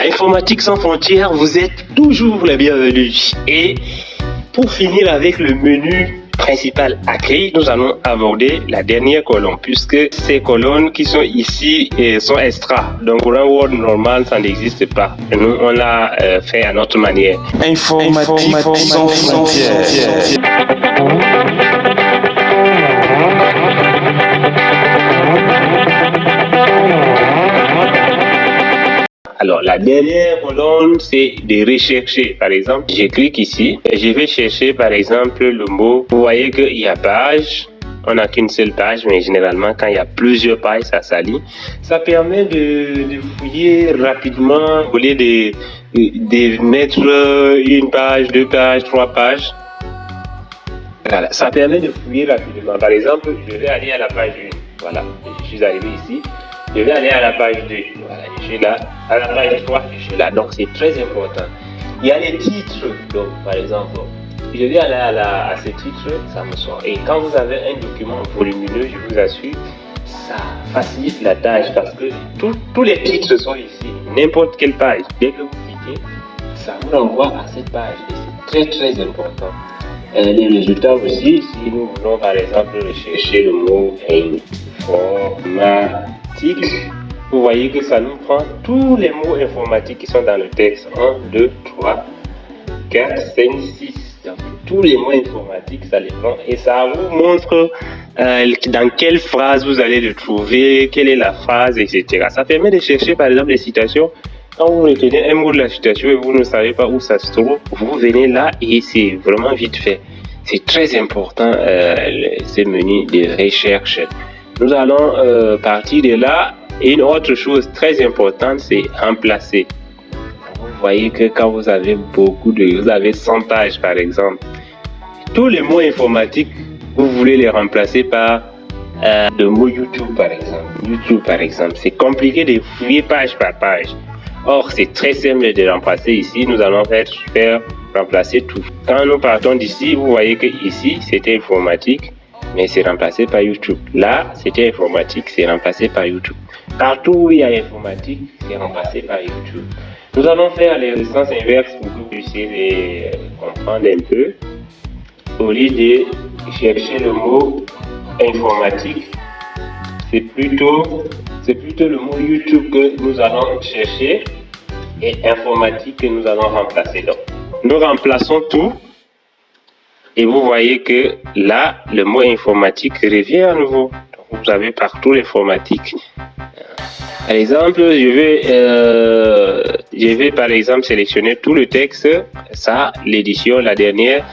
Informatique sans frontières, vous êtes toujours les bienvenus. Et pour finir avec le menu principal accueil, nous allons aborder la dernière colonne, puisque ces colonnes qui sont ici sont extra. Donc pour un Word normal, ça n'existe pas. Nous, on l'a fait à notre manière. Informatique sans frontières. Alors, la dernière colonne, c'est de rechercher. Par exemple, je clique ici et je vais chercher, par exemple, le mot. Vous voyez qu'il y a page. On n'a qu'une seule page, mais généralement, quand il y a plusieurs pages, ça s'allie. Ça permet de fouiller rapidement au lieu de mettre une page, deux pages, trois pages. Voilà, ça permet de fouiller rapidement. Par exemple, je vais aller à la page 1. Voilà, je suis arrivé ici. Je vais aller à la page 2. Voilà, je suis là. À la page 3, je suis là. Donc, c'est très important. Il y a les titres. Donc, par exemple, je vais aller à ces titres, ça me sort. Et quand vous avez un document volumineux, je vous assure, ça facilite la tâche parce que tous les titres sont ici. N'importe quelle page. Dès que vous cliquez, ça vous envoie à cette page. Et c'est très, très important. Les résultats aussi, si nous voulons par exemple rechercher le mot informatique, vous voyez que ça nous prend tous les mots informatiques qui sont dans le texte. 1, 2, 3, 4, 5, 6. Donc, tous les mots informatiques, ça les prend et ça vous montre dans quelle phrase vous allez le trouver, quelle est la phrase, etc. Ça permet de chercher par exemple des citations. Quand vous retenez un mot de la citation et vous ne savez pas où ça se trouve, vous venez là et c'est vraiment vite fait. C'est très important ce menu de recherche. Nous allons partir de là. Et une autre chose très importante, c'est remplacer. Vous voyez que quand vous avez vous avez 100 pages par exemple, tous les mots informatiques, vous voulez les remplacer par le mot YouTube par exemple. C'est compliqué de fouiller page par page. Or, c'est très simple de remplacer ici. Nous allons faire remplacer tout. Quand nous partons d'ici, vous voyez que ici, c'était informatique, mais c'est remplacé par YouTube. Là, c'était informatique, c'est remplacé par YouTube. Partout où il y a informatique, c'est remplacé par YouTube. Nous allons faire les sens inverses pour que vous puissiez les comprendre un peu. Au lieu de chercher le mot informatique, c'est plutôt le mot YouTube que nous allons chercher et informatique que nous allons remplacer. Donc, nous remplaçons tout et vous voyez que là, le mot informatique revient à nouveau. Donc, vous avez partout l'informatique. Par exemple, je vais par exemple sélectionner tout le texte. Ça, l'édition, la dernière,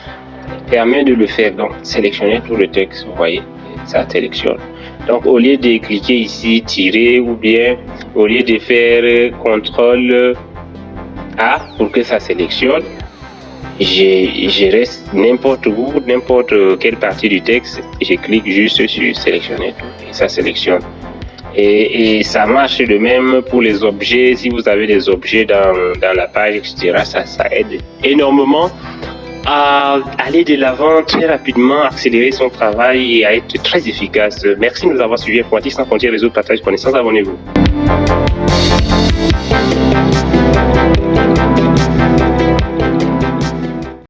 permet de le faire. Donc, sélectionner tout le texte, vous voyez, ça sélectionne. Donc, au lieu de cliquer ici, tirer, ou bien au lieu de faire CTRL A pour que ça sélectionne, je reste n'importe où, n'importe quelle partie du texte, je clique juste sur sélectionner tout et ça sélectionne. Et ça marche de même pour les objets. Si vous avez des objets dans la page, etc., ça aide énormément à aller de l'avant très rapidement, accélérer son travail et à être très efficace. Merci de nous avoir suivis. Informatique sans frontières, réseau de partage de connaissances. Abonnez-vous.